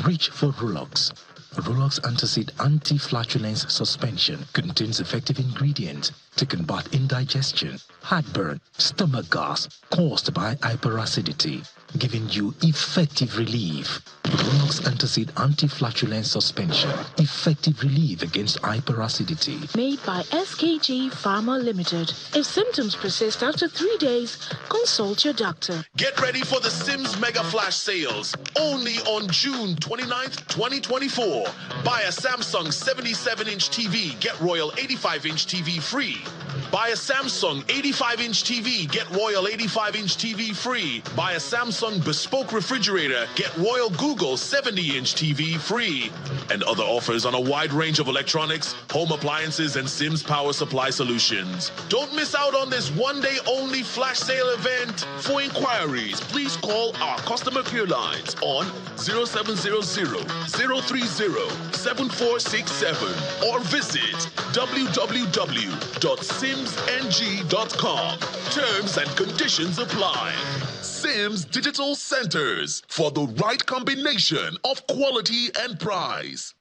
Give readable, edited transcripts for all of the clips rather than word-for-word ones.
Reach for Rulox. Rulox Antacid Anti-Flatulence Suspension contains effective ingredients to combat indigestion, heartburn, stomach gas caused by hyperacidity, giving you effective relief. Rulox Antacid Anti-Flatulence Suspension, effective relief against hyperacidity. Made by SKG Pharma Limited. If symptoms persist after 3 days, consult your doctor. Get ready for the Sims Mega Flash sales. Only on June 29th, 2024. Buy a Samsung 77-inch TV, get Royal 85-inch TV free. Buy a Samsung 85-inch TV, get Royal 85-inch TV free. Buy a Samsung Bespoke refrigerator, get Royal Google 70-inch TV free. And other offers on a wide range of electronics, home appliances, and Sims power supply solutions. Don't miss out on this one-day only flash sale event. For inquiries, please call our customer care lines on 0700 030 7467 or visit www.simsng.com. Terms and conditions apply. Sims Digital Centers, for the right combination of quality and price.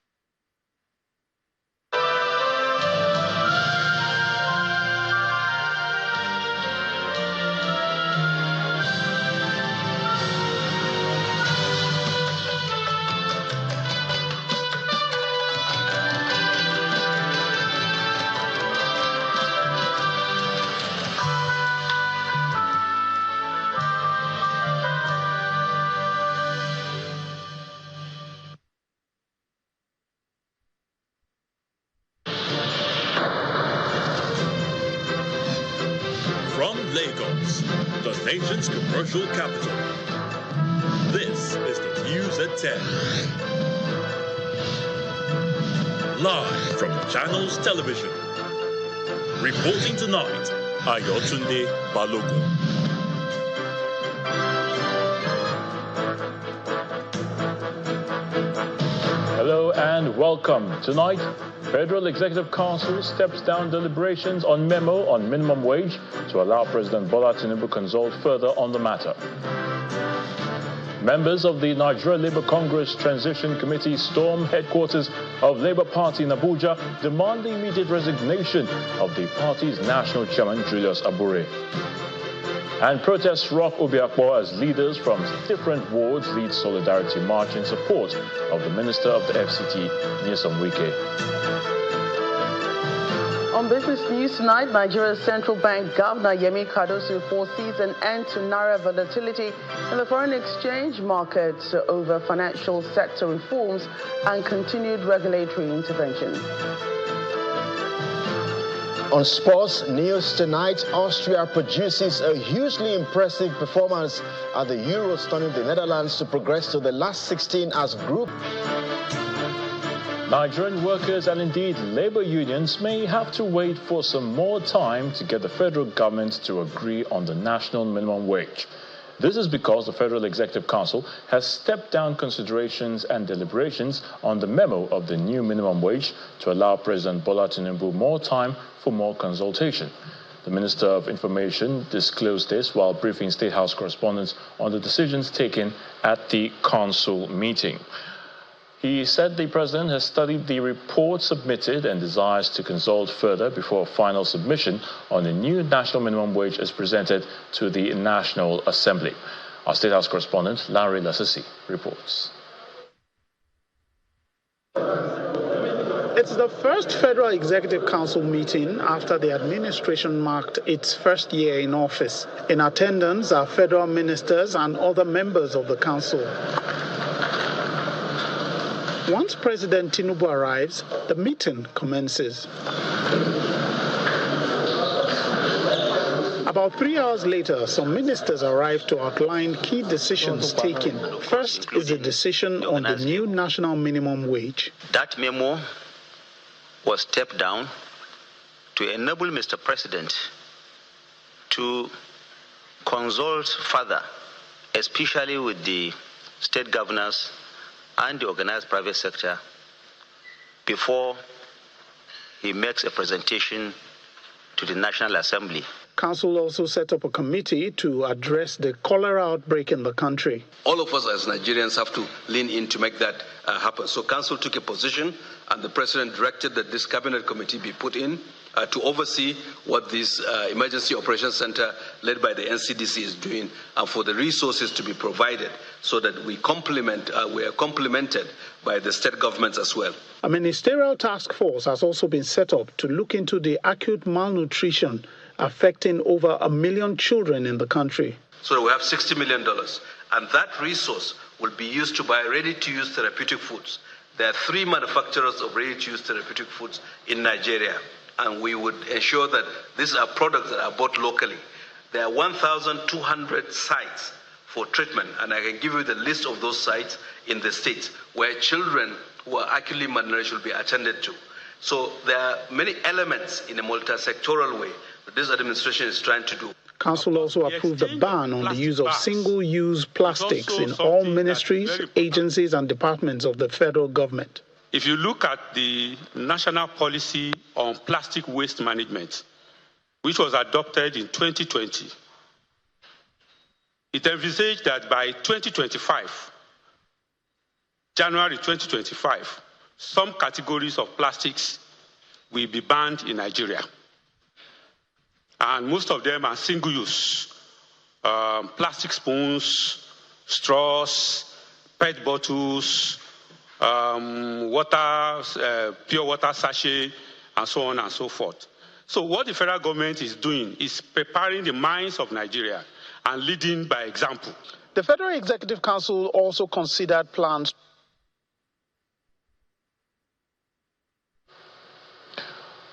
Lagos, the nation's commercial capital. This is the News at 10. Live from the channel's television. Reporting tonight, Ayotunde Balogun. Hello and welcome. Tonight, Federal Executive Council steps down deliberations on memo on minimum wage to allow President Bola Tinubu consult further on the matter. Members of the Nigeria Labour Congress Transition Committee storm headquarters of Labour Party in Abuja, demand the immediate resignation of the party's national chairman, Julius Abure. And protests rock Obiakpo as leaders from different wards lead solidarity march in support of the Minister of the FCT, Nyesom Wike. On business news tonight, Nigeria's central bank governor Yemi Cardoso foresees an end to naira volatility in the foreign exchange market over financial sector reforms and continued regulatory intervention. On sports news tonight, Austria produces a hugely impressive performance at the Euro, stunning the Netherlands to progress to the last 16 as group. Nigerian workers and indeed labor unions may have to wait for some more time to get the federal government to agree on the national minimum wage. This is because the Federal Executive Council has stepped down considerations and deliberations on the memo of the new minimum wage to allow President Bola Tinubu more time for more consultation. The Minister of Information disclosed this while briefing State House correspondents on the decisions taken at the council meeting. He said the president has studied the report submitted and desires to consult further before final submission on the new national minimum wage is presented to the National Assembly. Our State House correspondent, Larry Lasisi, reports. It's the first Federal Executive Council meeting after the administration marked its first year in office. In attendance are federal ministers and other members of the council. Once President Tinubu arrives, the meeting commences. About 3 hours later, some ministers arrive to outline key decisions taken. First is the decision on the new national minimum wage. That memo was stepped down to enable Mr. President to consult further, especially with the state governors and the organized private sector, before he makes a presentation to the National Assembly. Council also set up a committee to address the cholera outbreak in the country. All of us as Nigerians have to lean in to make that happen. So Council took a position, and the President directed that this cabinet committee be put in to oversee what this Emergency Operations Center led by the NCDC is doing, and for the resources to be provided so that we are complemented by the state governments as well. A ministerial task force has also been set up to look into the acute malnutrition affecting over 1 million children in the country. So we have $60 million, and that resource will be used to buy ready-to-use therapeutic foods. There are 3 manufacturers of ready-to-use therapeutic foods in Nigeria, and we would ensure that these are products that are bought locally. There are 1,200 sites for treatment, and I can give you the list of those sites in the states where children who are acutely malnourished will be attended to. So there are many elements in a multi-sectoral way that this administration is trying to do. Council also approved a ban on the use of single-use plastics in all ministries, agencies and departments of the federal government. If you look at the national policy on plastic waste management, which was adopted in 2020, it envisaged that by 2025, January 2025, some categories of plastics will be banned in Nigeria. And most of them are single-use. Plastic spoons, straws, PET bottles, pure water sachet, and so on and so forth. So what the federal government is doing is preparing the minds of Nigeria and leading by example. The Federal Executive Council also considered plans.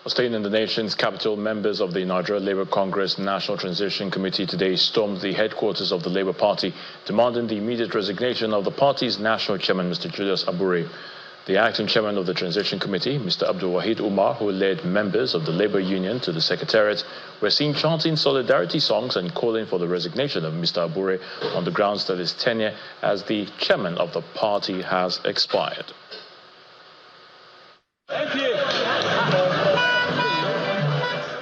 Staying in the nation's capital, members of the Niger Labour Congress National Transition Committee today stormed the headquarters of the Labour Party, demanding the immediate resignation of the party's national chairman, Mr. Julius Abure. The acting chairman of the Transition Committee, Mr. Abdul Wahid Umar, who led members of the Labour Union to the Secretariat, were seen chanting solidarity songs and calling for the resignation of Mr. Abure on the grounds that his tenure as the chairman of the party has expired. Thank you.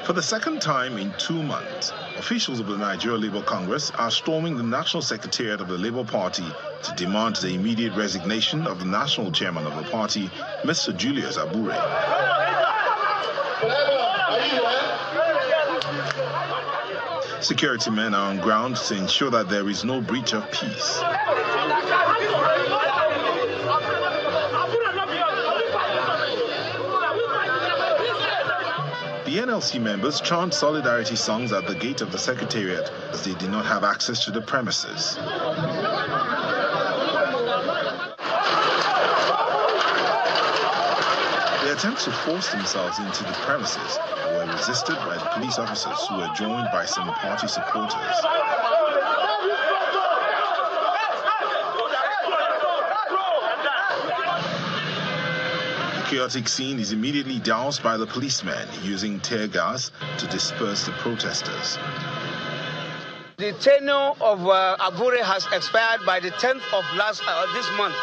For the second time in 2 months, officials of the Niger Labour Congress are storming the National Secretariat of the Labour Party to demand the immediate resignation of the national chairman of the party, Mr. Julius Abure. Security men are on ground to ensure that there is no breach of peace. The NLC members chant solidarity songs at the gate of the Secretariat as they did not have access to the premises. The attempts to force themselves into the premises were resisted by the police officers who were joined by some party supporters. The chaotic scene is immediately doused by the policemen using tear gas to disperse the protesters. The tenure of Abure has expired by the 10th of this month,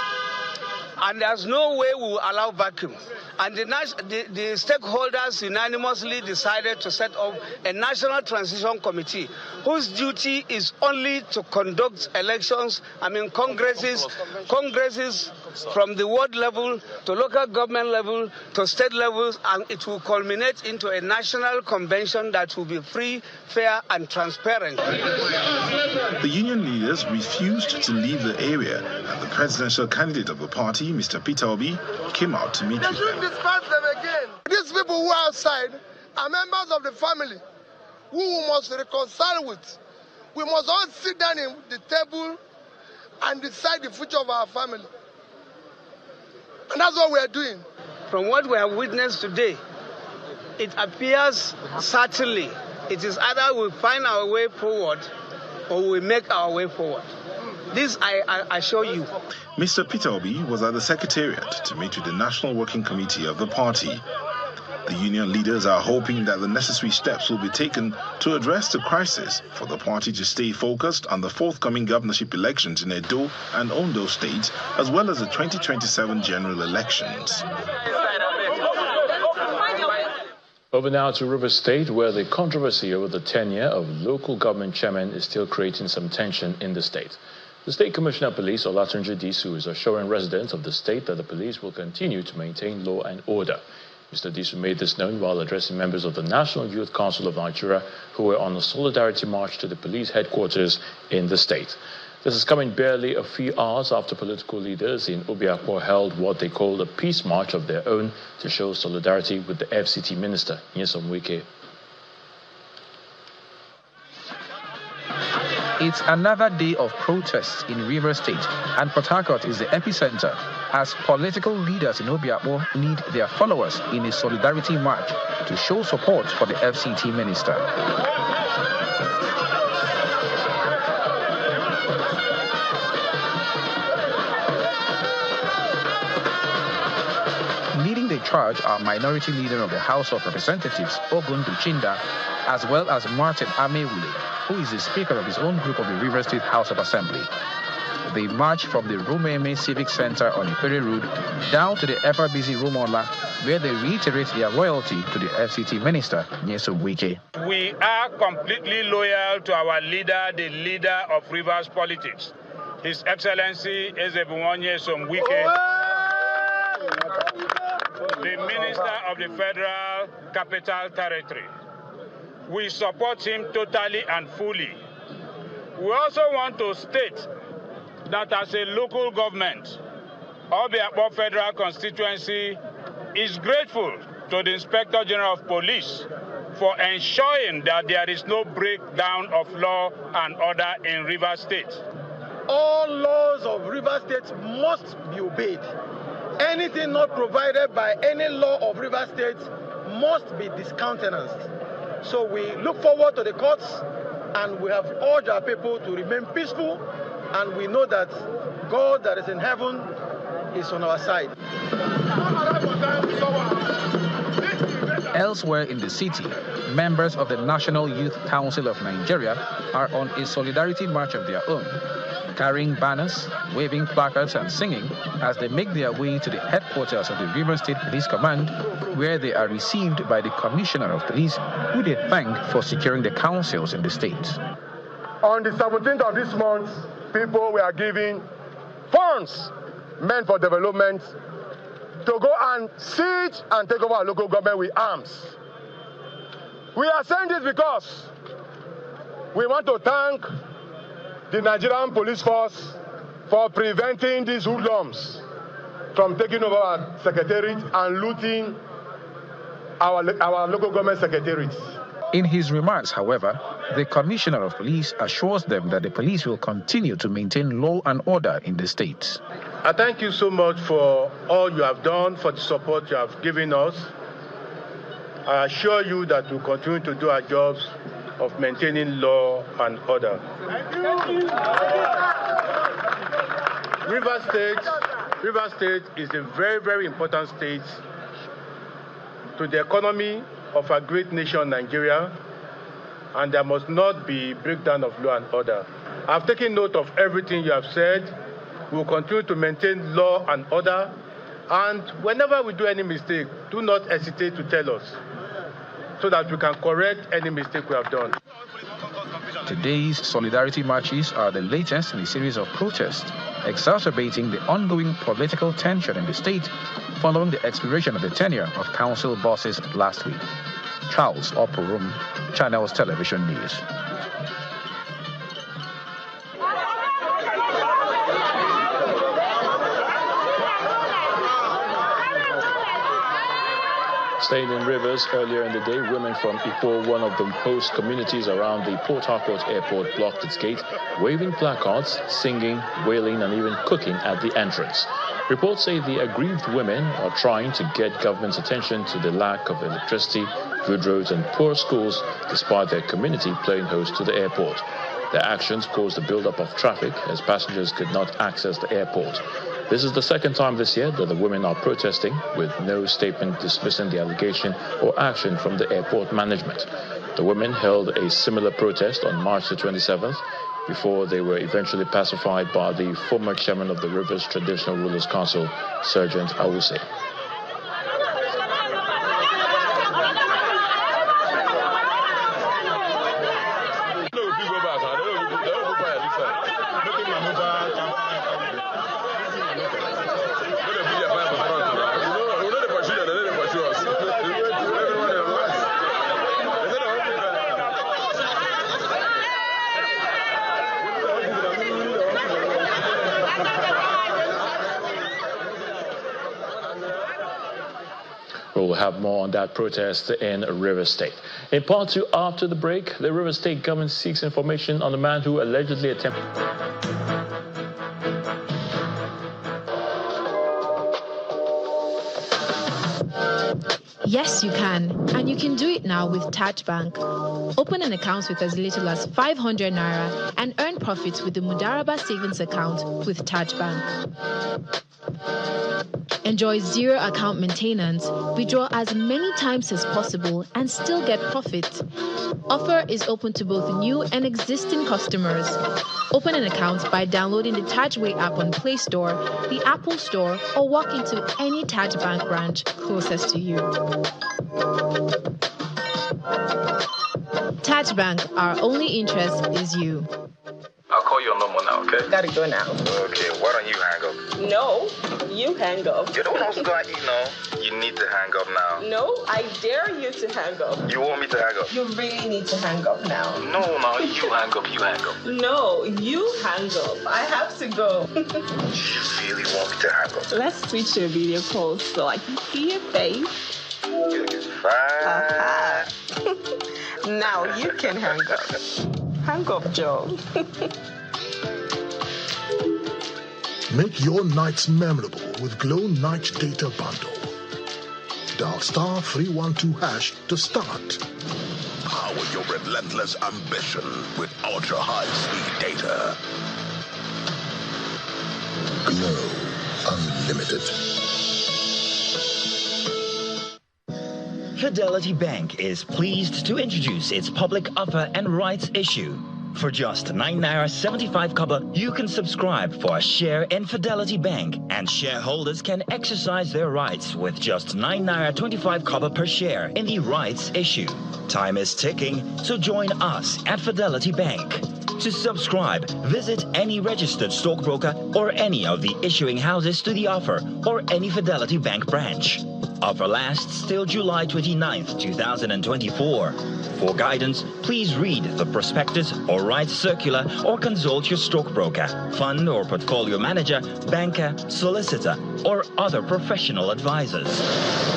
and there's no way we will allow vacuum. And the stakeholders unanimously decided to set up a National Transition Committee whose duty is only to conduct elections, congresses from the ward level to local government level to state levels, and it will culminate into a national convention that will be free, fair and transparent. The union leaders refused to leave the area, and the presidential candidate of the party, Mr. Peter Obi, came out to meet with them. Disperse them again. These people who are outside are members of the family who we must reconcile with. We must all sit down in the table and decide the future of our family. And that's what we are doing. From what we have witnessed today, it appears certainly it is either we find our way forward or we make our way forward. This I assure you. Mr. Peter Obi was at the Secretariat to meet with the National Working Committee of the party. The union leaders are hoping that the necessary steps will be taken to address the crisis for the party to stay focused on the forthcoming governorship elections in Edo and Ondo states, as well as the 2027 general elections. Over now to Rivers State, where the controversy over the tenure of local government chairman is still creating some tension in the state. The State Commissioner of Police, Olatunji Disu, is assuring residents of the state that the police will continue to maintain law and order. Mr. Disu made this known while addressing members of the National Youth Council of Nigeria who were on a solidarity march to the police headquarters in the state. This is coming barely a few hours after political leaders in Obiakpo held what they called a peace march of their own to show solidarity with the FCT minister, Nyesom Wike. It's another day of protests in Rivers State, and Port Harcourt is the epicenter as political leaders in Obiakpo lead their followers in a solidarity march to show support for the FCT minister. Leading the charge are Minority Leader of the House of Representatives, Ogun Duchinda, as well as Martin Amewule, who is the Speaker of his own group of the Rivers State House of Assembly. They march from the Rumeme Civic Center on Ipere Road down to the ever-busy Rumola, where they reiterate their loyalty to the FCT Minister, Nyesom Wike. We are completely loyal to our leader, the leader of Rivers politics, His Excellency Ezebunwo Nyesom Wike, the Minister of the Federal Capital Territory. We support him totally and fully. We also want to state that as a local government, Obiakpo Federal Constituency is grateful to the Inspector General of Police for ensuring that there is no breakdown of law and order in Rivers State. All laws of Rivers State must be obeyed. Anything not provided by any law of Rivers State must be discountenanced. So we look forward to the courts, and we have urged our people to remain peaceful, and we know that God that is in heaven is on our side. Elsewhere in the city, members of the National Youth Council of Nigeria are on a solidarity march of their own, carrying banners, waving placards and singing as they make their way to the headquarters of the Rivers State Police Command, where they are received by the Commissioner of Police, who they thank for securing the councils in the state. On the 17th of this month, people were given funds meant for development to go and siege and take over our local government with arms. We are saying this because we want to thank the Nigerian police force for preventing these hoodlums from taking over our secretariat and looting our local government secretariats. In his remarks, however, the Commissioner of Police assures them that the police will continue to maintain law and order in the state. I thank you so much for all you have done, for the support you have given us. I assure you that we'll continue to do our jobs of maintaining law and order. Rivers State is a very, very important state to the economy of our great nation, Nigeria, and there must not be breakdown of law and order. I've taken note of everything you have said. We will continue to maintain law and order, and whenever we do any mistake, do not hesitate to tell us so that we can correct any mistake we have done. Today's solidarity marches are the latest in a series of protests, exacerbating the ongoing political tension in the state following the expiration of the tenure of council bosses last week. Charles Oporum, Channels Television News. Staying in Rivers, earlier in the day, women from Ipo, one of the host communities around the Port Harcourt airport, blocked its gate, waving placards, singing, wailing, and even cooking at the entrance. Reports say the aggrieved women are trying to get government's attention to the lack of electricity, good roads, and poor schools, despite their community playing host to the airport. Their actions caused a buildup of traffic as passengers could not access the airport. This is the second time this year that the women are protesting, with no statement dismissing the allegation or action from the airport management. The women held a similar protest on March the 27th, before they were eventually pacified by the former chairman of the Rivers Traditional Rulers Council, Sergeant Awuse. We'll have more on that protest in Rivers State. In part 2, after the break, the Rivers State government seeks information on the man who allegedly attempted... Yes, you can. And you can do it now with Taj Bank. Open an account with as little as 500 naira and earn profits with the Mudaraba savings account with Taj Bank. Enjoy zero account maintenance, withdraw as many times as possible, and still get profit. Offer is open to both new and existing customers. Open an account by downloading the Tajway app on Play Store, the Apple Store, or walk into any Taj Bank branch closest to you. Taj Bank, our only interest is you. I'll call you on normal now, okay? Gotta go now. Okay, why don't you hang up? No, you hang up. You're the one who's gonna eat now. You need to hang up now. No, I dare you to hang up. You want me to hang up? You really need to hang up now. No, you hang up, you hang up. No, you hang up. I have to go. You really want me to hang up? Let's switch to a video call so I can see your face. You look fine. Now you can hang up. Hang up, Joe. Make your nights memorable with Glow Night Data Bundle. Dial *312# to start. Power your relentless ambition with ultra-high-speed data. Glow Unlimited. Fidelity Bank is pleased to introduce its public offer and rights issue. For just ₦9.75, you can subscribe for a share in Fidelity Bank, and shareholders can exercise their rights with just ₱9.25 per share in the rights issue. Time is ticking, so join us at Fidelity Bank. To subscribe, visit any registered stockbroker or any of the issuing houses to the offer or any Fidelity Bank branch. Offer lasts till July 29th, 2024. For guidance, please read the prospectus or rights circular or consult your stockbroker, fund or portfolio manager, banker, solicitor, or other professional advisors.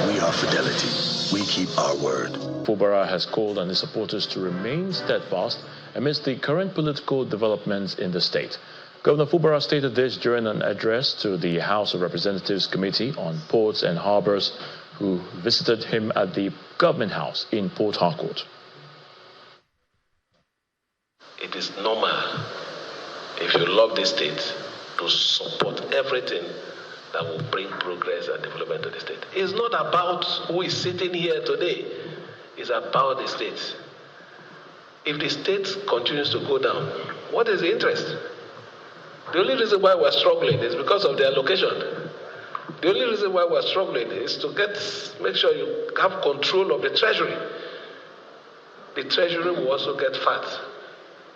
We are Fidelity. We keep our word. Fubara has called on his supporters to remain steadfast amidst the current political developments in the state. Governor Fubara stated this during an address to the House of Representatives Committee on Ports and Harbors, who visited him at the Government House in Port Harcourt. It is normal, if you love the state, to support everything that will bring progress and development to the state. It's not about who is sitting here today. It's about the state. If the state continues to go down, what is the interest? The only reason why we're struggling is because of the allocation. The only reason why we're struggling is to make sure you have control of the treasury. The treasury will also get fat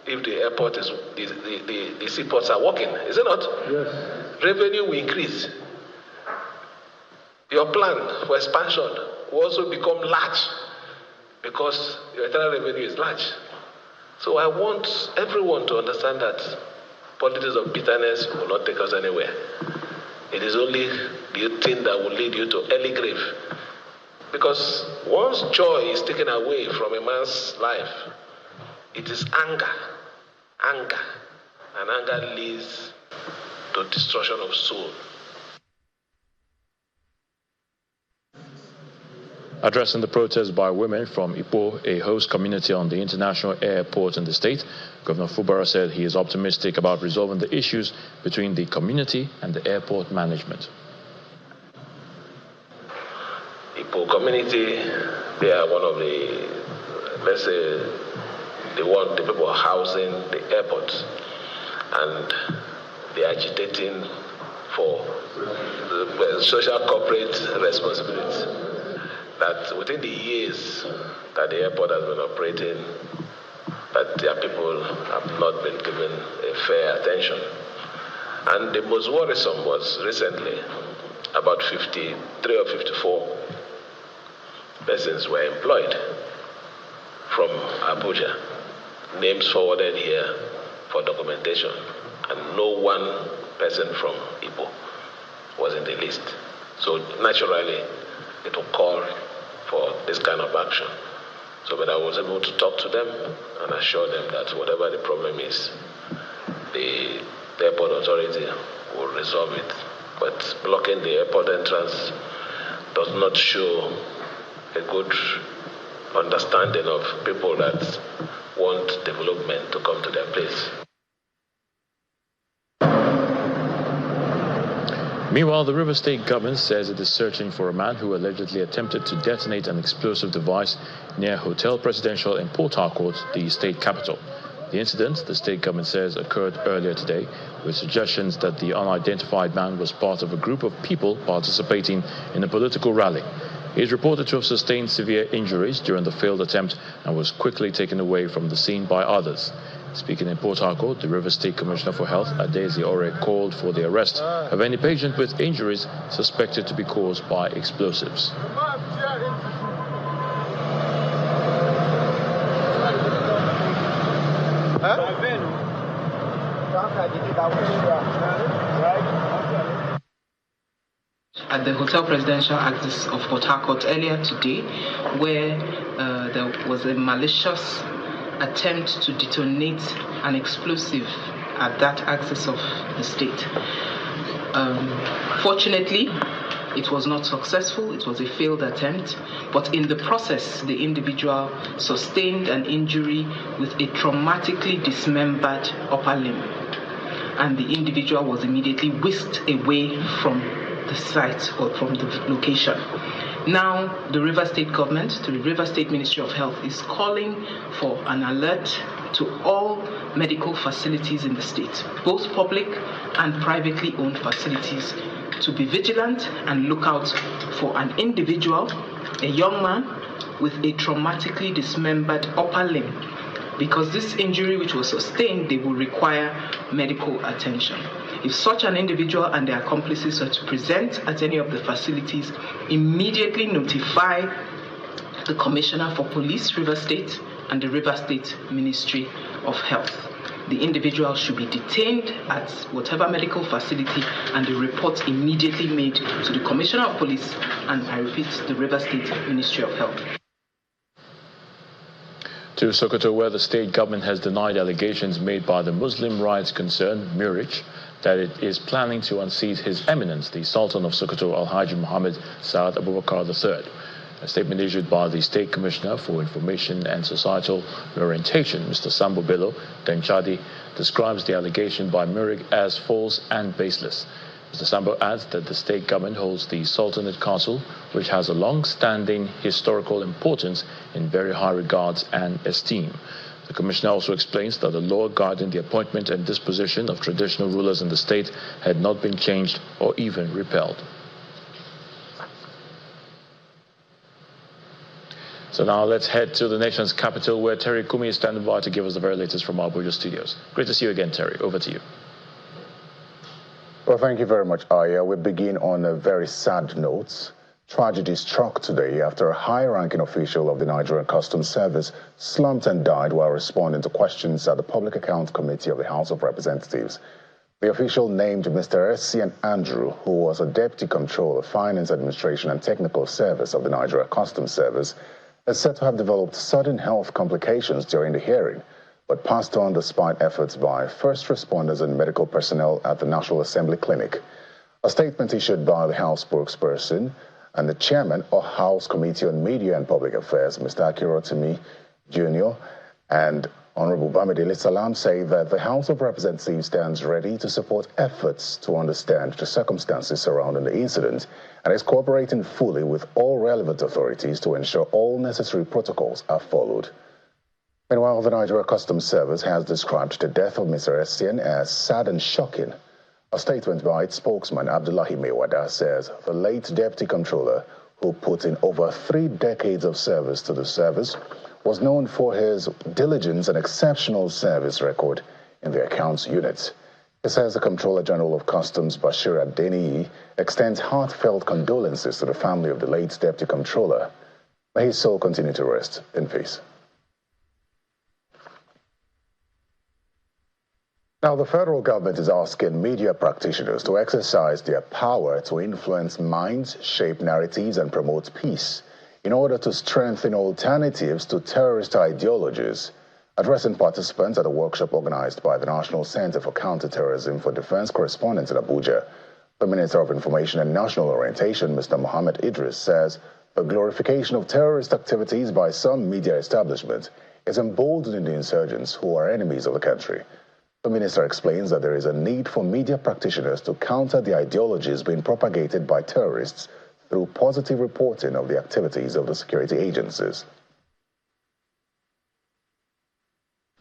if the airport is, the seaports are working, is it not? Yes. Revenue will increase. Your plan for expansion will also become large because your internal revenue is large. So I want everyone to understand that politics of bitterness will not take us anywhere. It is only the thing that will lead you to early grave. Because once joy is taken away from a man's life, it is anger. Anger. And anger leads to destruction of soul. Addressing the protest by women from Ipo, a host community on the international airport in the state, Governor Fubara said he is optimistic about resolving the issues between the community and the airport management. Ipo community, they are one of the, let's say, the people housing the airport, and they are agitating for the social corporate responsibility. That within the years that the airport has been operating, that their people have not been given a fair attention. And the most worrisome was recently, about 53 or 54 persons were employed from Abuja, names forwarded here for documentation, and no one person from Ipo was in the list. So naturally, it will call for this kind of action. So, but I was able to talk to them and assure them that whatever the problem is, the airport authority will resolve it. But blocking the airport entrance does not show a good understanding of people that want development to come to their place. Meanwhile, the River State government says it is searching for a man who allegedly attempted to detonate an explosive device near Hotel Presidential in Port Harcourt, the state capital. The incident, the state government says, occurred earlier today, with suggestions that the unidentified man was part of a group of people participating in a political rally. He is reported to have sustained severe injuries during the failed attempt and was quickly taken away from the scene by others. Speaking in Port Harcourt, the River State Commissioner for Health, Adesi Ore, called for the arrest of any patient with injuries suspected to be caused by explosives. At the Hotel Presidential axis of Port Harcourt earlier today, where there was a malicious attempt to detonate an explosive at that axis of the state. Fortunately, it was not successful. It was a failed attempt, but in the process, the individual sustained an injury with a traumatically dismembered upper limb, and the individual was immediately whisked away from the site or from the location. Now, the River State government, the River State Ministry of Health, is calling for an alert to all medical facilities in the state, both public and privately owned facilities, to be vigilant and look out for an individual, a young man, with a traumatically dismembered upper limb. Because this injury which was sustained, they will require medical attention. If such an individual and their accomplices are to present at any of the facilities, immediately notify the Commissioner for Police, River State, and the River State Ministry of Health. The individual should be detained at whatever medical facility and the report immediately made to the Commissioner of Police and, I repeat, the River State Ministry of Health. To Sokoto, where the state government has denied allegations made by the Muslim rights concern, Murich, that it is planning to unseat His Eminence, the Sultan of Sokoto, Alhaji Muhammad Saad Abubakar III. A statement issued by the State Commissioner for Information and Societal Orientation, Mr. Sambo Bello Denchadi, describes the allegation by Murich as false and baseless. Mr. Sambo adds that the state government holds the Sultanate Council, which has a long-standing historical importance, in very high regards and esteem. The Commissioner also explains that the law guiding the appointment and disposition of traditional rulers in the state had not been changed or even repealed. So now let's head to the nation's capital, where Terry Kumi is standing by to give us the very latest from our Abuja studios. Great to see you again, Terry. Over to you. Well, thank you very much, Aya. We begin on a very sad note. Tragedy struck today after a high-ranking official of the Nigerian Customs Service slumped and died while responding to questions at the Public Account Committee of the House of Representatives. The official, named Mr. Essian Andrew, who was a Deputy Controller of Finance Administration and Technical Service of the Nigerian Customs Service, is said to have developed sudden health complications during the hearing, but passed on despite efforts by first responders and medical personnel at the National Assembly Clinic. A statement issued by the House spokesperson and the chairman of House Committee on Media and Public Affairs, Mr. Akirotimi Jr., and Honorable Bamidele Salam say that the House of Representatives stands ready to support efforts to understand the circumstances surrounding the incident and is cooperating fully with all relevant authorities to ensure all necessary protocols are followed. Meanwhile, the Nigeria Customs Service has described the death of Mr. Essian as sad and shocking. A statement by its spokesman, Abdullahi Mewada, says the late Deputy Controller, who put in over 3 decades of service to the service, was known for his diligence and exceptional service record in the accounts unit. He says the Comptroller General of Customs, Bashir Adeniyi, extends heartfelt condolences to the family of the late Deputy Controller. May his soul continue to rest in peace. Now, the federal government is asking media practitioners to exercise their power to influence minds, shape narratives, and promote peace in order to strengthen alternatives to terrorist ideologies. Addressing participants at a workshop organized by the National Center for Counterterrorism for Defense correspondents in Abuja, the Minister of Information and National Orientation, Mr. Mohammed Idris, says the glorification of terrorist activities by some media establishments is emboldening the insurgents who are enemies of the country. The minister explains that there is a need for media practitioners to counter the ideologies being propagated by terrorists through positive reporting of the activities of the security agencies.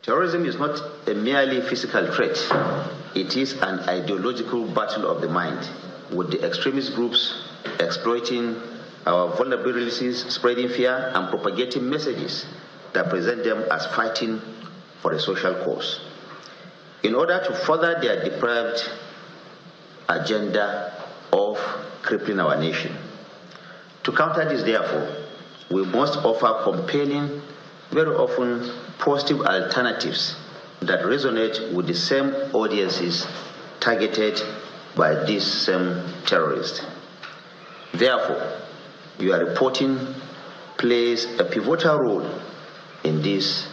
Terrorism is not a merely physical threat. It is an ideological battle of the mind, with the extremist groups exploiting our vulnerabilities, spreading fear, and propagating messages that present them as fighting for a social cause. In order to further their depraved agenda of crippling our nation. To counter this, therefore, we must offer compelling, very often positive alternatives that resonate with the same audiences targeted by these same terrorists. Therefore, your reporting plays a pivotal role in this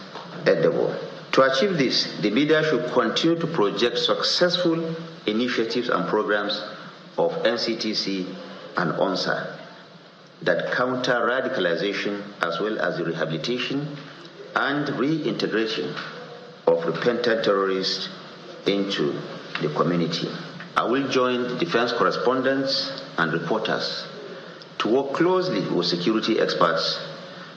endeavor. To achieve this, the media should continue to project successful initiatives and programs of NCTC and ONSA that counter radicalization as well as the rehabilitation and reintegration of repentant terrorists into the community. I will join defense correspondents and reporters to work closely with security experts,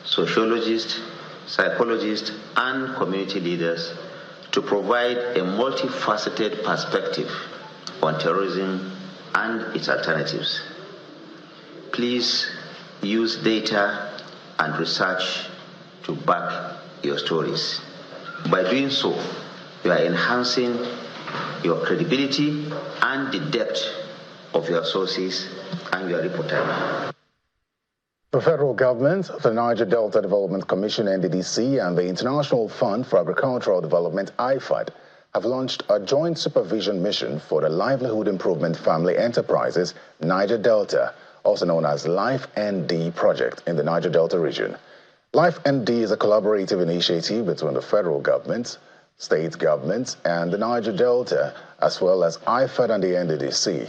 sociologists, psychologists, and community leaders to provide a multifaceted perspective on terrorism and its alternatives. Please use data and research to back your stories. By doing so, you are enhancing your credibility and the depth of your sources and your reporting. The federal government, the Niger Delta Development Commission, NDDC, and the International Fund for Agricultural Development, IFAD, have launched a joint supervision mission for the Livelihood Improvement Family Enterprises, Niger Delta, also known as Life ND project in the Niger Delta region. Life ND is a collaborative initiative between the federal government, state governments, and the Niger Delta, as well as IFAD and the NDDC.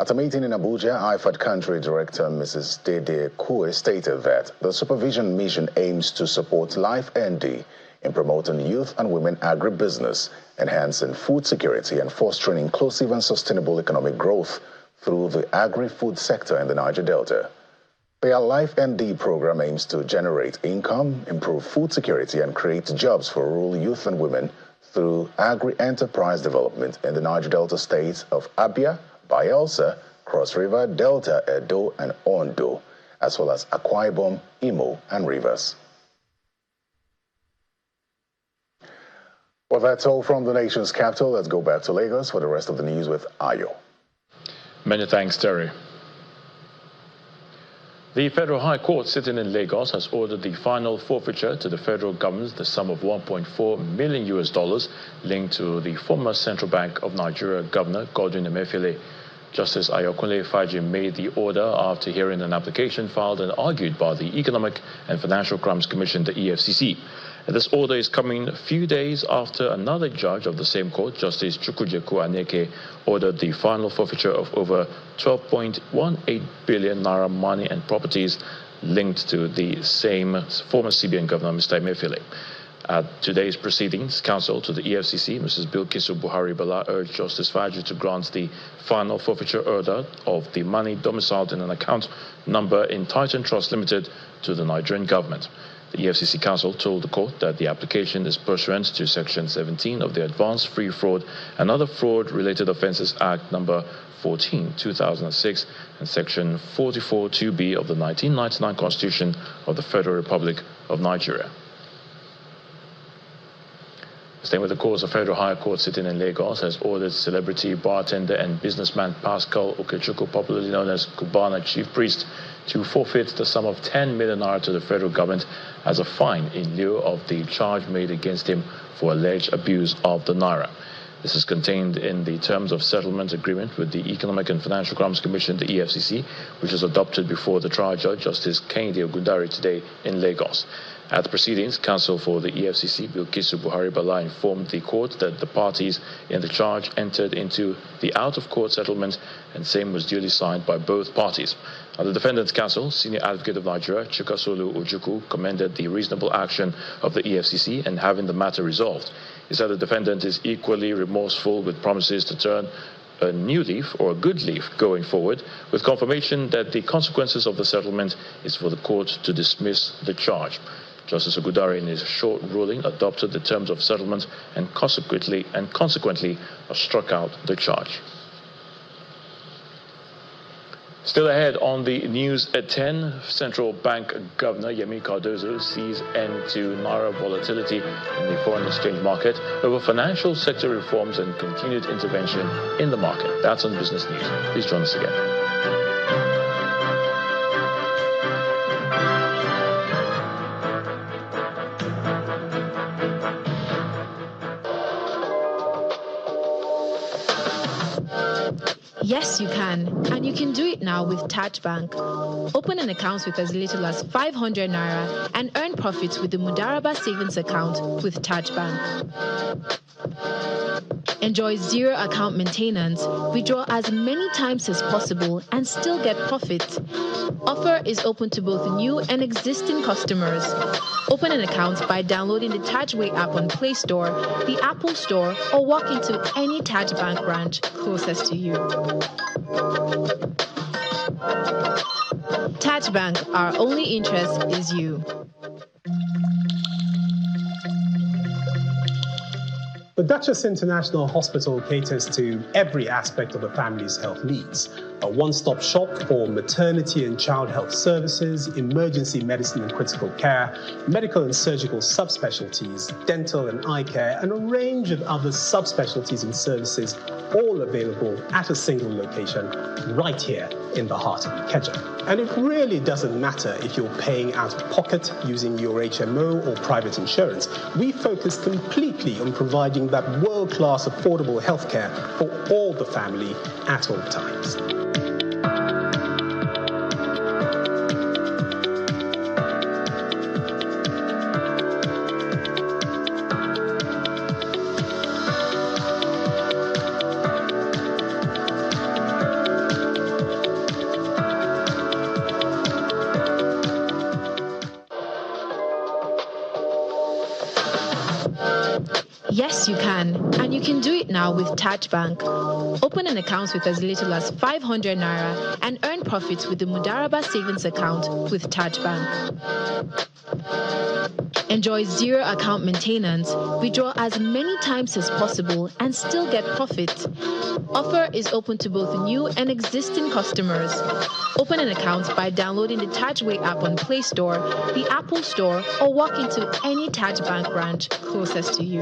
At a meeting in Abuja, IFAD Country Director Mrs. Dede Kue stated that the supervision mission aims to support Life ND in promoting youth and women agribusiness, enhancing food security, and fostering inclusive and sustainable economic growth through the agri-food sector in the Niger Delta. The Life ND program aims to generate income, improve food security, and create jobs for rural youth and women through agri-enterprise development in the Niger Delta states of Abia, Bayelsa, Cross River, Delta, Edo, and Ondo, as well as Akwa Ibom, Imo, and Rivers. Well, that's all from the nation's capital. Let's go back to Lagos for the rest of the news with Ayo. Many thanks, Terry. The Federal High Court sitting in Lagos has ordered the final forfeiture to the federal government, the sum of $1.4 million linked to the former Central Bank of Nigeria Governor Godwin Emefiele. Justice Ayokunle Faji made the order after hearing an application filed and argued by the Economic and Financial Crimes Commission, the EFCC. And this order is coming a few days after another judge of the same court, Justice Chukwujeku Aneke, ordered the final forfeiture of over 12.18 billion naira money and properties linked to the same former CBN Governor, Mr. Emefiele. At today's proceedings, counsel to the EFCC, Mrs. Bilkisu Buhari Bala, urged Justice Faji to grant the final forfeiture order of the money domiciled in an account number in Titan Trust Limited to the Nigerian government. The EFCC counsel told the court that the application is pursuant to Section 17 of the Advanced Free Fraud and Other Fraud-Related Offences Act number 14, 2006, and Section 44(2)(b) of the 1999 Constitution of the Federal Republic of Nigeria. Staying with the course, the Federal High Court sitting in Lagos has ordered celebrity bartender and businessman Pascal Okechukwu, popularly known as Cubana Chief Priest, to forfeit the sum of 10 million naira to the federal government as a fine in lieu of the charge made against him for alleged abuse of the naira. This is contained in the terms of settlement agreement with the Economic and Financial Crimes Commission, the EFCC, which was adopted before the trial judge, Justice Kehinde Ogundare, today in Lagos. At the proceedings, counsel for the EFCC, Bilkisu Buhari Bala, informed the court that the parties in the charge entered into the out-of-court settlement, and same was duly signed by both parties. The defendant's counsel, Senior Advocate of Nigeria, Chikasolu Ojukwu, commended the reasonable action of the EFCC and having the matter resolved. He said the defendant is equally remorseful with promises to turn a new leaf or a good leaf going forward, with confirmation that the consequences of the settlement is for the court to dismiss the charge. Justice Ogundare, in his short ruling, adopted the terms of settlement and consequently struck out the charge. Still ahead on the news at 10, Central Bank Governor Yemi Cardoso sees end to naira volatility in the foreign exchange market over financial sector reforms and continued intervention in the market. That's on Business News. Please join us again. Yes, you can. And you can do it now with Taj Bank. Open an account with as little as 500 naira and earn profits with the Mudaraba savings account with Taj Bank. Enjoy zero account maintenance, withdraw as many times as possible, and still get profit. Offer is open to both new and existing customers. Open an account by downloading the Tajway app on Play Store, the Apple Store, or walk into any Taj Bank branch closest to you. Taj Bank, our only interest is you. The Duchess International Hospital caters to every aspect of a family's health needs. A one-stop shop for maternity and child health services, emergency medicine and critical care, medical and surgical subspecialties, dental and eye care, and a range of other subspecialties and services, all available at a single location right here in the heart of Ikeja. And it really doesn't matter if you're paying out of pocket using your HMO or private insurance. We focus completely on providing that world-class affordable healthcare for all the family at all times. Yes, you can. And you can do it now with Taj Bank. Open an account with as little as 500 naira and earn profits with the Mudaraba savings account with Taj Bank. Enjoy zero account maintenance, withdraw as many times as possible, and still get profit. Offer is open to both new and existing customers. Open an account by downloading the Tajway app on Play Store, the Apple Store, or walk into any Taj Bank branch closest to you.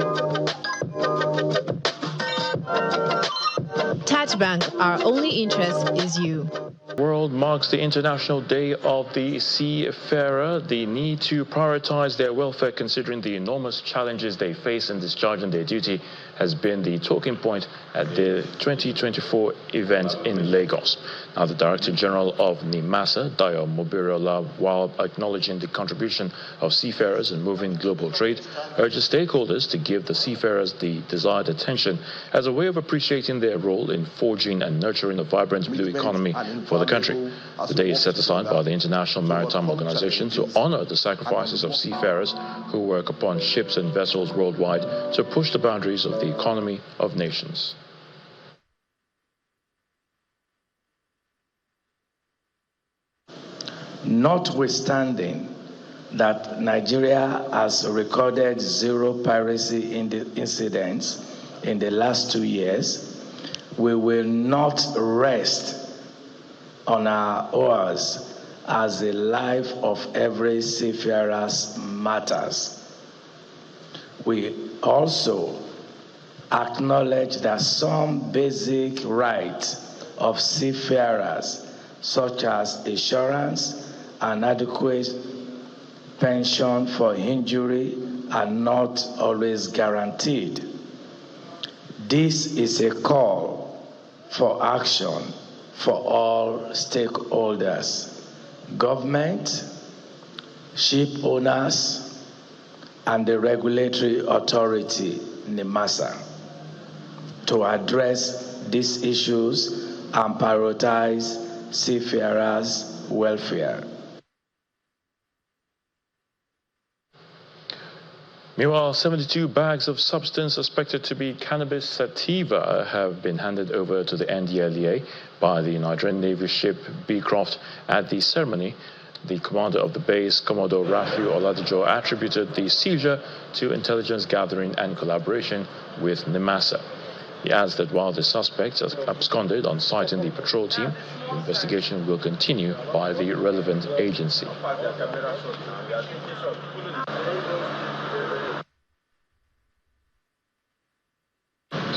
Taj Bank, our only interest is you. World marks the International Day of the Seafarer. The need to prioritize their welfare, considering the enormous challenges they face in discharging their duty, has been the talking point at the 2024 event in Lagos. Now, the Director General of NIMASA, Dayo Mobirola, while acknowledging the contribution of seafarers in moving global trade, urges stakeholders to give the seafarers the desired attention as a way of appreciating their role in forging and nurturing a vibrant blue economy for the country. The day is set aside by the International Maritime Organization to honor the sacrifices of seafarers who work upon ships and vessels worldwide to push the boundaries of the economy of nations. Notwithstanding that Nigeria has recorded zero piracy incidents in the last 2 years, we will not rest on our oars as the life of every seafarer matters. We also acknowledge that some basic rights of seafarers, such as insurance and adequate pension for injury, are not always guaranteed. This is a call for action for all stakeholders, government, ship owners, and the regulatory authority, NIMASA, to address these issues and prioritize seafarers' welfare. Meanwhile, 72 bags of substance suspected to be cannabis sativa have been handed over to the NDLEA by the Nigerian Navy ship Beecroft. At the ceremony, the commander of the base, Commodore Rafiu Oladijo, attributed the seizure to intelligence gathering and collaboration with NIMASA. He adds that while the suspects absconded on site in the patrol team, the investigation will continue by the relevant agency.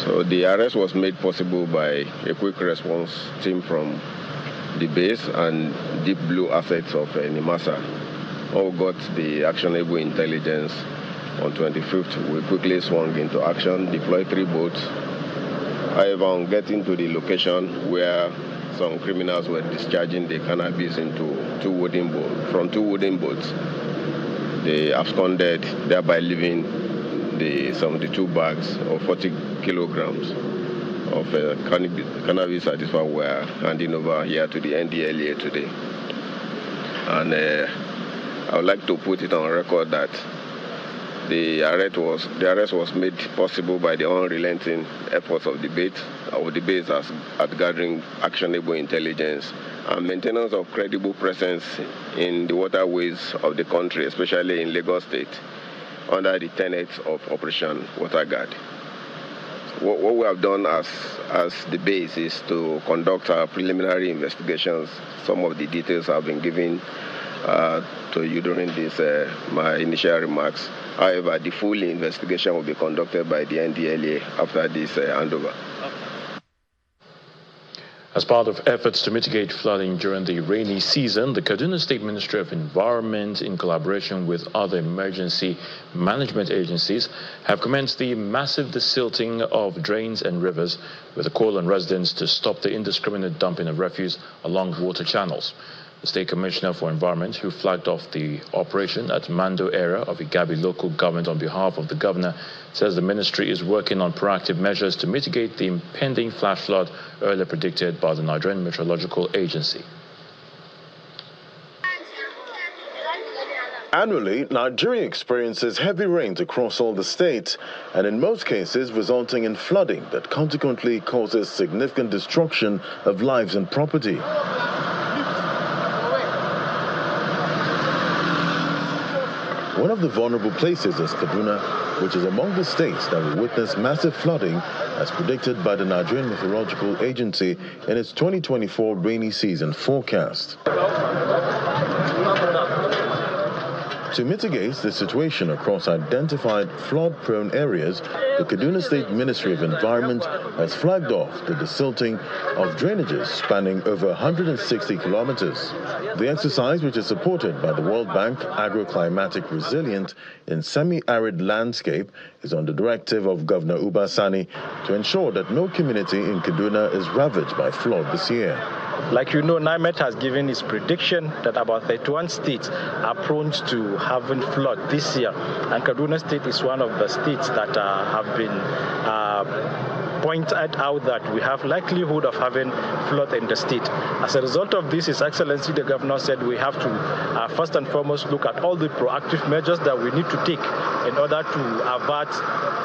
So the arrest was made possible by a quick response team from the base and deep blue assets of NIMASA. All got the actionable intelligence. On 25th, we quickly swung into action, deployed 3 boats. However, on getting to the location where some criminals were discharging the cannabis into 2 wooden boats, they absconded, thereby leaving the 72 bags of 40 kilograms of cannabis sativa were handing over here to the NDLEA today. And I would like to put it on record that the arrest was made possible by the unrelenting efforts of the base at gathering actionable intelligence and maintenance of credible presence in the waterways of the country, especially in Lagos State, under the tenets of Operation Waterguard. What we have done as the base is to conduct our preliminary investigations. Some of the details have been given to you during my initial remarks. However, the full investigation will be conducted by the NDLEA after this handover. As part of efforts to mitigate flooding during the rainy season, the Kaduna State Ministry of Environment, in collaboration with other emergency management agencies, have commenced the massive desilting of drains and rivers, with a call on residents to stop the indiscriminate dumping of refuse along water channels. The State Commissioner for Environment, who flagged off the operation at Mando area of Igabi local government on behalf of the governor, says the ministry is working on proactive measures to mitigate the impending flash flood earlier predicted by the Nigerian Meteorological Agency. Annually, Nigeria experiences heavy rains across all the states, and in most cases resulting in flooding that consequently causes significant destruction of lives and property. One of the vulnerable places is Kaduna, which is among the states that will witness massive flooding, as predicted by the Nigerian Meteorological Agency in its 2024 rainy season forecast. To mitigate the situation across identified flood-prone areas, the Kaduna State Ministry of Environment has flagged off the desilting of drainages spanning over 160 kilometers. The exercise, which is supported by the World Bank Agroclimatic Resilient in Semi-Arid Landscape, is on the directive of Governor Uba Sani to ensure that no community in Kaduna is ravaged by flood this year. Like you know, NIMET has given its prediction that about 31 states are prone to having flood this year, and Kaduna State is one of the states that have been pointed out that we have likelihood of having flood in the state. As a result of this, His Excellency the Governor said we have to first and foremost look at all the proactive measures that we need to take in order to avert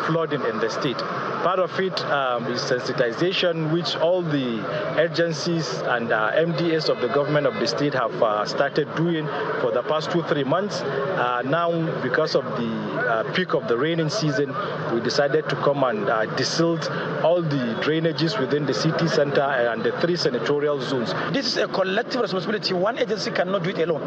flooding in the state. Part of it is sensitization, which all the agencies and MDAs of the government of the state have started doing for the past 2-3 months. Now, because of the peak of the raining season, we decided to come and desilt all the drainages within the city center and the 3 senatorial zones. This is a collective responsibility. One agency cannot do it alone.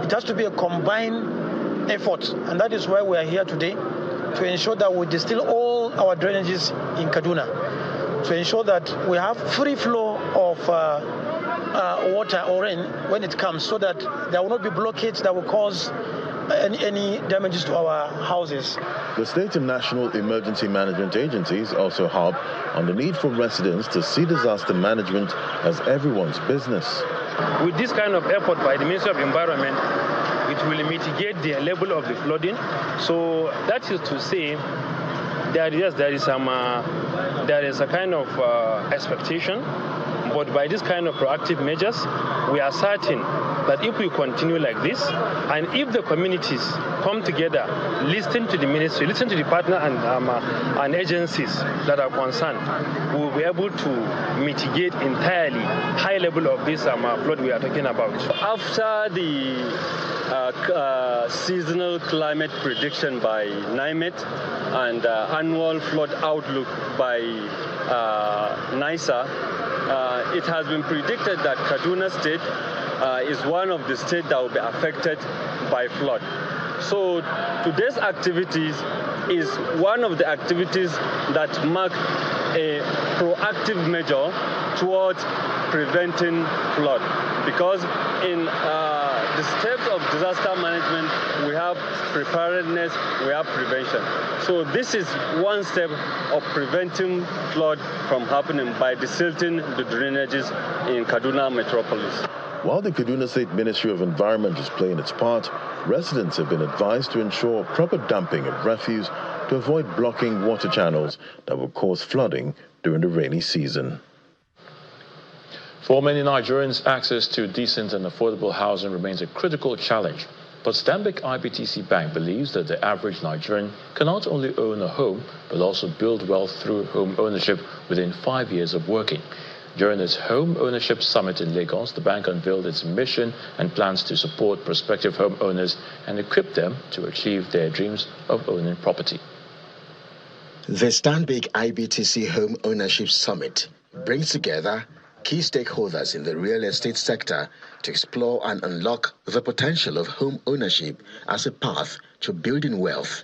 It has to be a combined effort, and that is why we are here today, to ensure that we distill all our drainages in Kaduna, to ensure that we have free flow of water or rain when it comes, so that there will not be blockades that will cause any damages to our houses. The state and national emergency management agencies also harp on the need for residents to see disaster management as everyone's business. With this kind of effort by the Ministry of Environment, it will mitigate the level of the flooding. So that is to say, there is a kind of expectation, but by this kind of proactive measures, we are certain that if we continue like this, and if the communities come together, listen to the ministry, listen to the partner and agencies that are concerned, we will be able to mitigate entirely high level of this flood we are talking about. After the seasonal climate prediction by NIMET and annual flood outlook by NISA, it has been predicted that Kaduna State is one of the states that will be affected by flood. So today's activities is one of the activities that mark a proactive measure towards preventing flood, because in the steps of disaster management, we have preparedness, we have prevention. So this is one step of preventing flood from happening by desilting the drainages in Kaduna metropolis. While the Kaduna State Ministry of Environment is playing its part, residents have been advised to ensure proper dumping of refuse to avoid blocking water channels that will cause flooding during the rainy season. For many Nigerians, access to decent and affordable housing remains a critical challenge. But Stanbic IBTC Bank believes that the average Nigerian can not only own a home, but also build wealth through home ownership within 5 years of working. During its Home Ownership Summit in Lagos, the bank unveiled its mission and plans to support prospective homeowners and equip them to achieve their dreams of owning property. The Stanbic IBTC Home Ownership Summit brings together key stakeholders in the real estate sector to explore and unlock the potential of home ownership as a path to building wealth.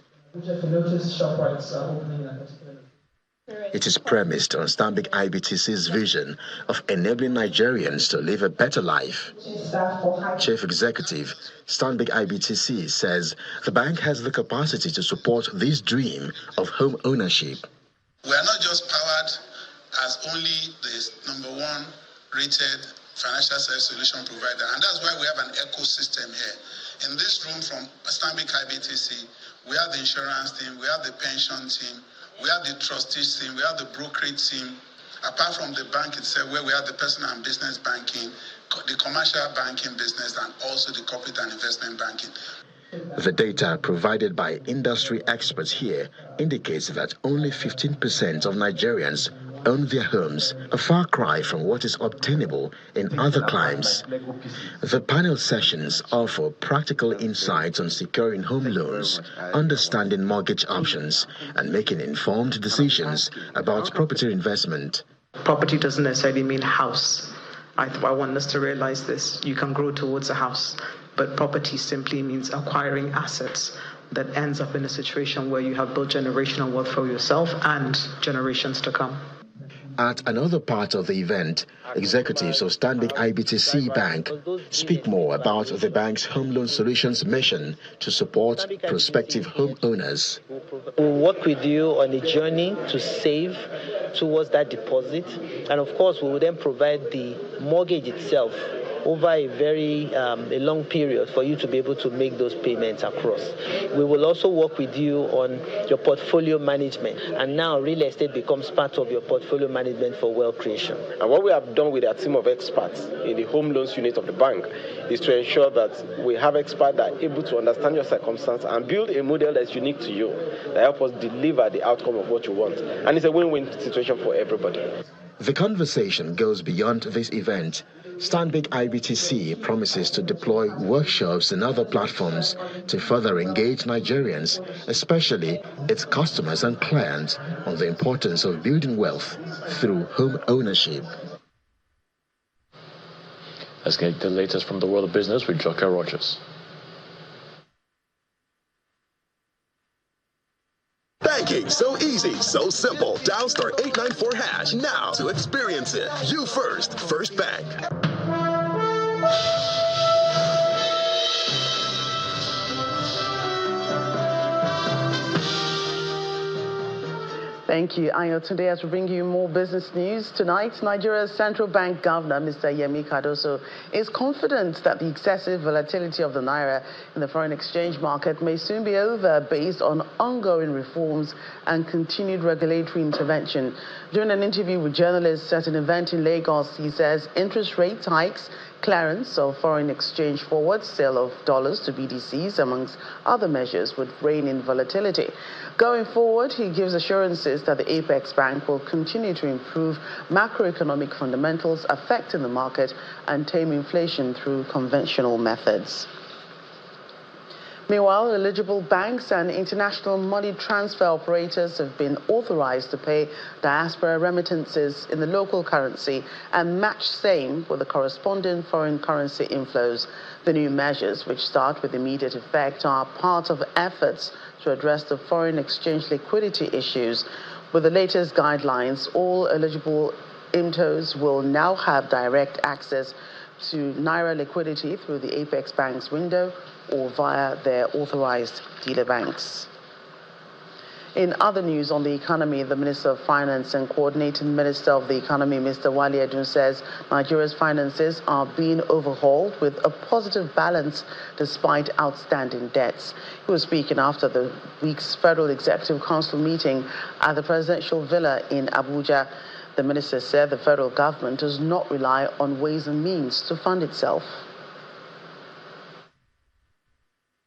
It is premised on Stanbic IBTC's vision of enabling Nigerians to live a better life. Chief Executive, Stanbic IBTC, says the bank has the capacity to support this dream of home ownership. We are not just powered as only the #1 rated financial service solution provider, and that's why we have an ecosystem here. In this room from Stanbic IBTC, we have the insurance team, we have the pension team, we have the trustees team, we have the brokerage team, apart from the bank itself, where we have the personal and business banking, the commercial banking business, and also the corporate and investment banking. The data provided by industry experts here indicates that only 15% of Nigerians own their homes, a far cry from what is obtainable in other climes. The panel sessions offer practical insights on securing home loans, understanding mortgage options, and making informed decisions about property investment. Property doesn't necessarily mean house. I want us to realize this. You can grow towards a house, but property simply means acquiring assets that ends up in a situation where you have built generational wealth for yourself and generations to come. At another part of the event, executives of Stanbic IBTC Bank speak more about the bank's home loan solutions mission to support prospective homeowners. We'll work with you on a journey to save towards that deposit, and of course we will then provide the mortgage itself over a very long period for you to be able to make those payments across. We will also work with you on your portfolio management, and now real estate becomes part of your portfolio management for wealth creation. And what we have done with our team of experts in the home loans unit of the bank is to ensure that we have experts that are able to understand your circumstance and build a model that's unique to you, that help us deliver the outcome of what you want. And it's a win-win situation for everybody. The conversation goes beyond this event. Stanbic IBTC promises to deploy workshops and other platforms to further engage Nigerians, especially its customers and clients, on the importance of building wealth through home ownership. Let's get the latest from the world of business with Joker Rogers. Banking so easy, so simple. Dial *894# now to experience it. You first, First Bank. Thank you, Ayo. Today, as we bring you more business news tonight, Nigeria's central bank governor, Mr. Yemi Cardoso, is confident that the excessive volatility of the naira in the foreign exchange market may soon be over based on ongoing reforms and continued regulatory intervention. During an interview with journalists at an event in Lagos, he says interest rate hikes, clearance of foreign exchange forwards, sale of dollars to BDCs, amongst other measures, would rein in volatility. Going forward, he gives assurances that the Apex Bank will continue to improve macroeconomic fundamentals affecting the market and tame inflation through conventional methods. Meanwhile, eligible banks and international money transfer operators have been authorized to pay diaspora remittances in the local currency and match same with the corresponding foreign currency inflows. The new measures, which start with immediate effect, are part of efforts to address the foreign exchange liquidity issues. With the latest guidelines, all eligible IMTOs will now have direct access to naira liquidity through the Apex Bank's window or via their authorized dealer banks. In other news on the economy, the Minister of Finance and Coordinating Minister of the Economy, Mr. Wale Edun, says Nigeria's finances are being overhauled with a positive balance despite outstanding debts. He was speaking after the week's Federal Executive Council meeting at the Presidential Villa in Abuja. The minister said the federal government does not rely on ways and means to fund itself.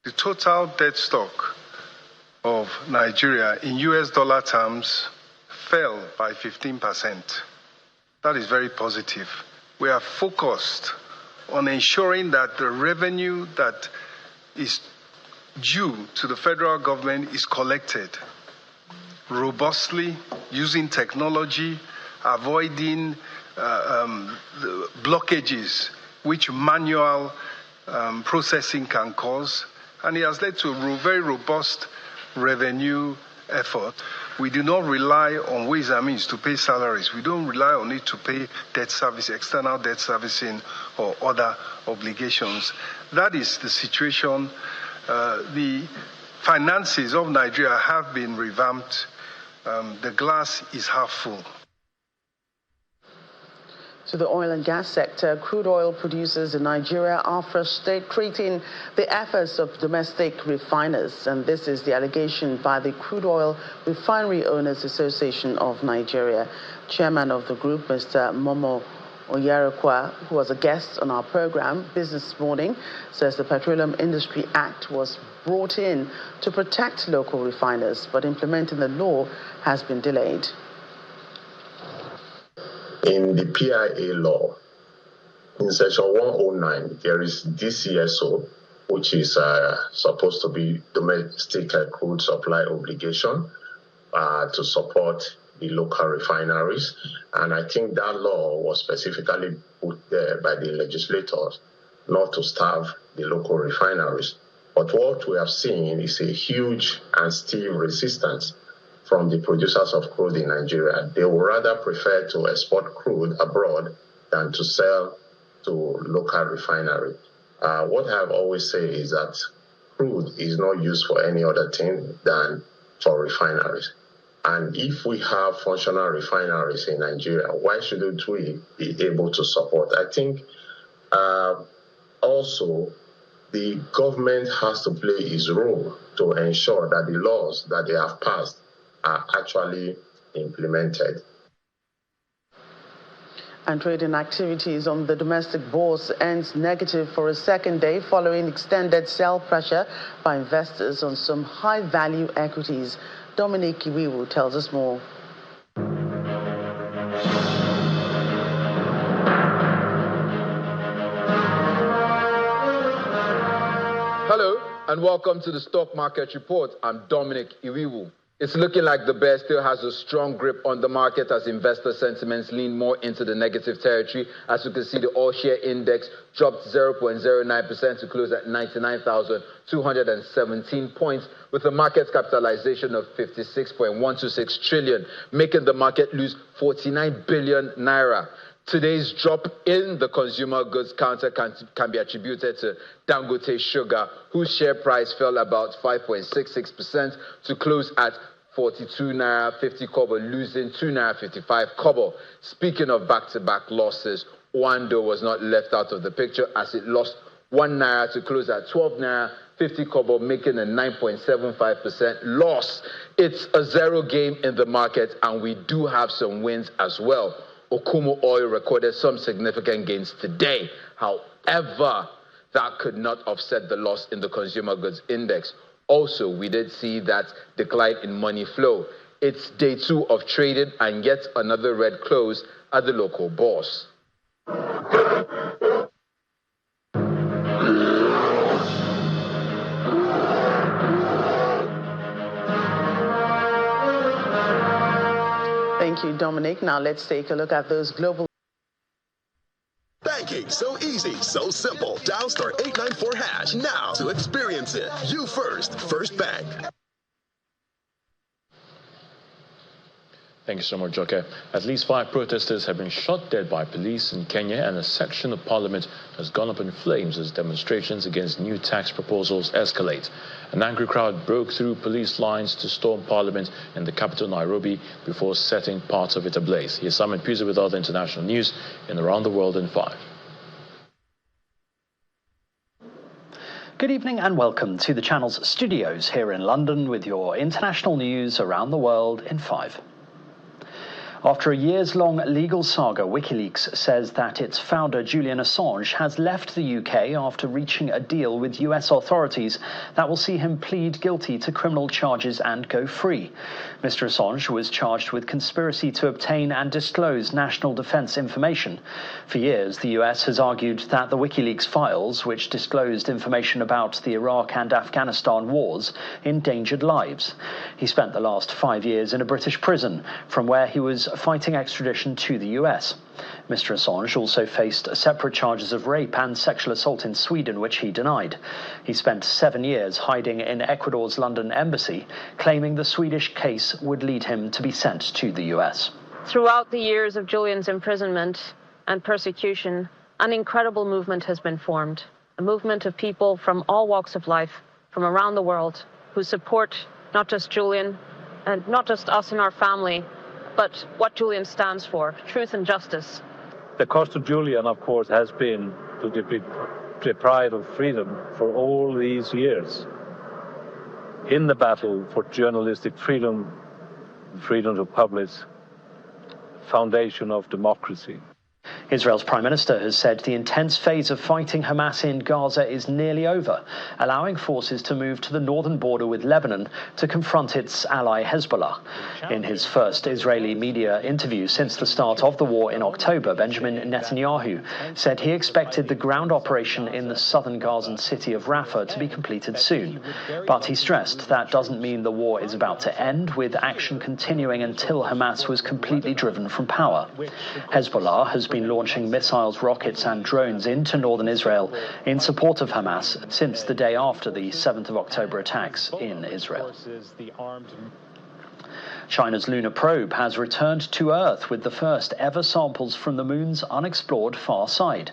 The total debt stock of Nigeria in US dollar terms fell by 15%. That is very positive. We are focused on ensuring that the revenue that is due to the federal government is collected robustly using technology, avoiding the blockages which manual processing can cause. And it has led to a very robust revenue effort. We do not rely on ways and means to pay salaries. We don't rely on it to pay debt service, external debt servicing, or other obligations. That is the situation. The finances of Nigeria have been revamped. The glass is half full. To the oil and gas sector, crude oil producers in Nigeria are frustrating the efforts of domestic refiners, and this is the allegation by the Crude Oil Refinery Owners Association of Nigeria. Chairman of the group, Mr. Momo Oyerekwa, who was a guest on our program Business Morning, says the Petroleum Industry Act was brought in to protect local refiners, but implementing the law has been delayed. In the PIA law, in section 109, there is DCSO, which is supposed to be domestic crude supply obligation to support the local refineries. And I think that law was specifically put there by the legislators not to starve the local refineries. But what we have seen is a huge and stiff resistance from the producers of crude in Nigeria. They would rather prefer to export crude abroad than to sell to local refinery. What I've always said is that crude is not used for any other thing than for refineries. And if we have functional refineries in Nigeria, why shouldn't we be able to support? I think also the government has to play its role to ensure that the laws that they have passed are actually implemented. And trading activities on the domestic bourse ends negative for a second day following extended sell pressure by investors on some high-value equities. Dominic Iwiwu tells us more. Hello and welcome to the Stock Market Report. I'm Dominic Iwiwu. It's looking like the bear still has a strong grip on the market as investor sentiments lean more into the negative territory. As you can see, the all-share index dropped 0.09% to close at 99,217 points, with a market capitalization of 56.126 trillion, making the market lose 49 billion naira. Today's drop in the consumer goods counter can be attributed to Dangote Sugar, whose share price fell about 5.66% to close at 42 naira 50 kobo, losing 2 naira 55 kobo. Speaking of back-to-back losses, Wando was not left out of the picture as it lost 1 naira to close at 12 naira 50 kobo, making a 9.75% loss. It's a zero game in the market, and we do have some wins as well. Okumu Oil recorded some significant gains today. However, that could not offset the loss in the consumer goods index. Also, we did see that decline in money flow. It's day 2 of trading and yet another red close at the local bourse. Thank you, Dominic. Now let's take a look at those global. Banking, so easy, so simple. Dial *894# now to experience it. You first, First Bank. Thank you so much, Joke. At least 5 protesters have been shot dead by police in Kenya, and a section of parliament has gone up in flames as demonstrations against new tax proposals escalate. An angry crowd broke through police lines to storm parliament in the capital, Nairobi, before setting parts of it ablaze. Here's Simon Puza with other international news in Around the World in 5. Good evening and welcome to the channel's studios here in London with your international news around the world in 5. After a years-long legal saga, WikiLeaks says that its founder, Julian Assange, has left the UK after reaching a deal with US authorities that will see him plead guilty to criminal charges and go free. Mr. Assange was charged with conspiracy to obtain and disclose national defense information. For years, the US has argued that the WikiLeaks files, which disclosed information about the Iraq and Afghanistan wars, endangered lives. He spent the last 5 years in a British prison, from where he was fighting extradition to the US. Mr. Assange also faced separate charges of rape and sexual assault in Sweden, which he denied. He spent 7 years hiding in Ecuador's London embassy, claiming the Swedish case would lead him to be sent to the US. Throughout the years of Julian's imprisonment and persecution, an incredible movement has been formed. A movement of people from all walks of life, from around the world, who support not just Julian and not just us and our family, but what Julian stands for, truth and justice. The cost of Julian, of course, has been to be deprived of freedom for all these years. In the battle for journalistic freedom, freedom to publish, foundation of democracy. Israel's Prime Minister has said the intense phase of fighting Hamas in Gaza is nearly over, allowing forces to move to the northern border with Lebanon to confront its ally Hezbollah. In his first Israeli media interview since the start of the war in October, Benjamin Netanyahu said he expected the ground operation in the southern Gazan city of Rafah to be completed soon. But he stressed that doesn't mean the war is about to end, with action continuing until Hamas was completely driven from power. Hezbollah has been launching missiles, rockets and drones into northern Israel in support of Hamas since the day after the 7th of October attacks in Israel. China's lunar probe has returned to Earth with the first ever samples from the moon's unexplored far side.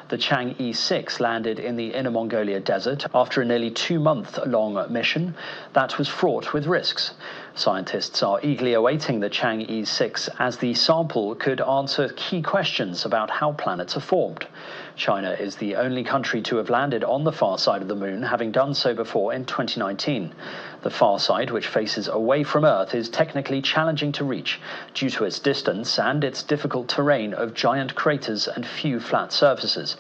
The Chang'e 6 landed in the Inner Mongolia desert after a nearly 2-month-long mission that was fraught with risks. Scientists are eagerly awaiting the Chang'e 6 as the sample could answer key questions about how planets are formed. China is the only country to have landed on the far side of the moon, having done so before in 2019. The far side, which faces away from Earth, is technically challenging to reach due to its distance and its difficult terrain of giant craters and few flat surfaces.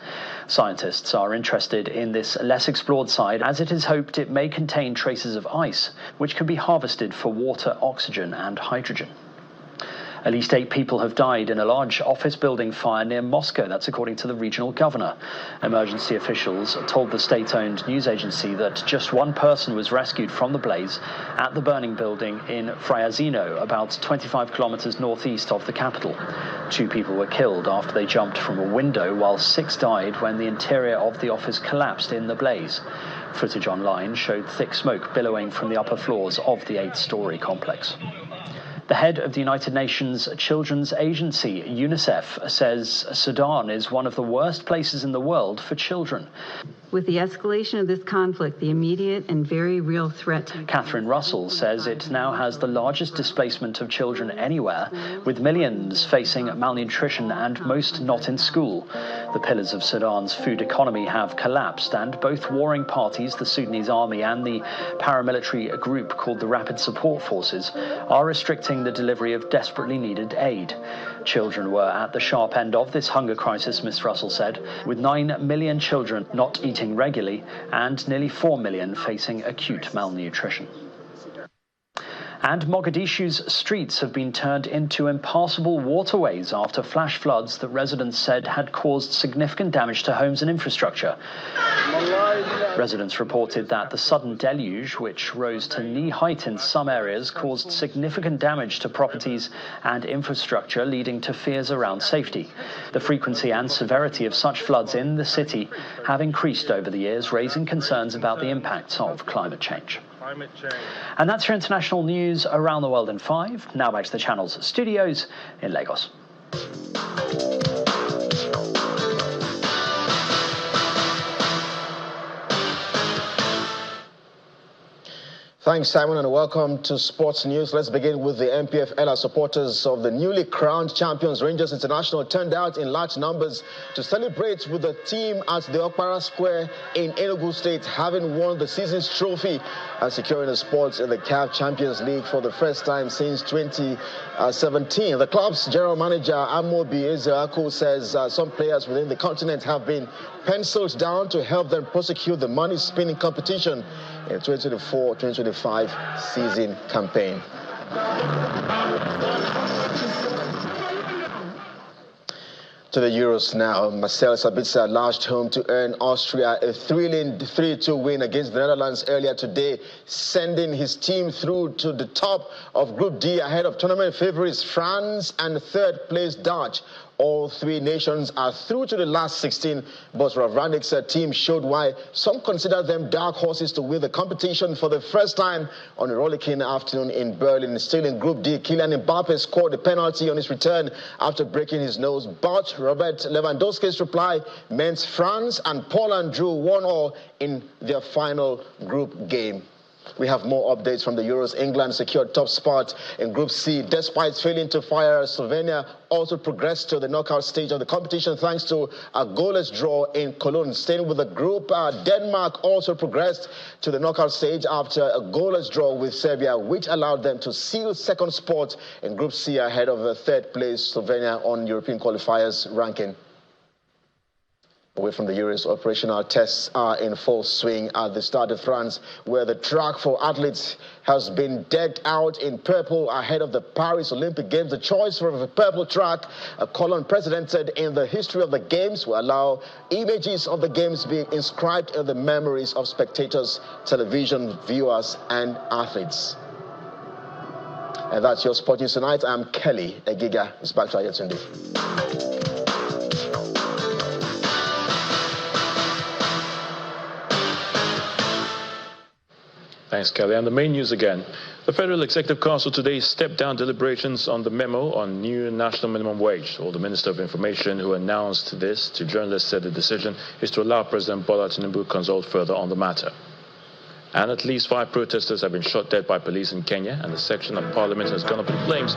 Scientists are interested in this less explored side as it is hoped it may contain traces of ice, which can be harvested for water, oxygen and hydrogen. At least 8 people have died in a large office building fire near Moscow. That's according to the regional governor. Emergency officials told the state-owned news agency that just 1 person was rescued from the blaze at the burning building in Fryazino, about 25 kilometers northeast of the capital. 2 people were killed after they jumped from a window, while 6 died when the interior of the office collapsed in the blaze. Footage online showed thick smoke billowing from the upper floors of the 8-story complex. The head of the United Nations Children's Agency, UNICEF, says Sudan is one of the worst places in the world for children. With the escalation of this conflict, the immediate and very real threat... Catherine Russell says it now has the largest displacement of children anywhere, with millions facing malnutrition and most not in school. The pillars of Sudan's food economy have collapsed, and both warring parties, the Sudanese army and the paramilitary group called the Rapid Support Forces, are restricting the delivery of desperately needed aid. Children were at the sharp end of this hunger crisis, Ms. Russell said, with 9 million children not eating regularly and nearly 4 million facing acute malnutrition. And Mogadishu's streets have been turned into impassable waterways after flash floods that residents said had caused significant damage to homes and infrastructure. Residents reported that the sudden deluge, which rose to knee height in some areas, caused significant damage to properties and infrastructure, leading to fears around safety. The frequency and severity of such floods in the city have increased over the years, raising concerns about the impacts of climate change. And that's your international news around the world in 5. Now back to the channel's studios in Lagos. Thanks, Simon, and welcome to Sports News. Let's begin with the MPFL. Supporters of the newly crowned champions Rangers International turned out in large numbers to celebrate with the team at the Okpara Square in Enugu State, having won the season's trophy and securing a spot in the CAF Champions League for the first time since 2017. The club's general manager, Amobi Ezeaku, says some players within the continent have been penciled down to help them prosecute the money-spinning competition in 2024-2025 season campaign. To the Euros now. Marcel Sabitzer lashed home to earn Austria a thrilling 3-2 win against the Netherlands earlier today, sending his team through to the top of Group D ahead of tournament favorites France and third-place Dutch. All three nations are through to the last 16, but Ravranik's team showed why some consider them dark horses to win the competition for the first time on a rollicking afternoon in Berlin. Still in Group D, Kylian Mbappe scored a penalty on his return after breaking his nose, but Robert Lewandowski's reply meant France and Poland drew 1-1 in their final group game. We have more updates from the Euros. England secured top spot in Group C. Despite failing to fire, Slovenia also progressed to the knockout stage of the competition thanks to a goalless draw in Cologne. Staying with the group, Denmark also progressed to the knockout stage after a goalless draw with Serbia, which allowed them to seal second spot in Group C ahead of the third place Slovenia on European qualifiers ranking. Away from the Euros, operational tests are in full swing at the Stade de France, where the track for athletes has been decked out in purple ahead of the Paris Olympic Games. The choice for the purple track, a color unprecedented in the history of the Games, will allow images of the Games being inscribed in the memories of spectators, television viewers, and athletes. And that's your Sport News tonight. I'm Kelly Egiga. It's back to Ayetunde. Thanks, Kelly. And the main news again. The Federal Executive Council today stepped down deliberations on the memo on new national minimum wage. Or the Minister of Information who announced this to journalists said the decision is to allow President Bola Tinubu consult further on the matter. And at least 5 protesters have been shot dead by police in Kenya, and the section of Parliament has gone up in flames.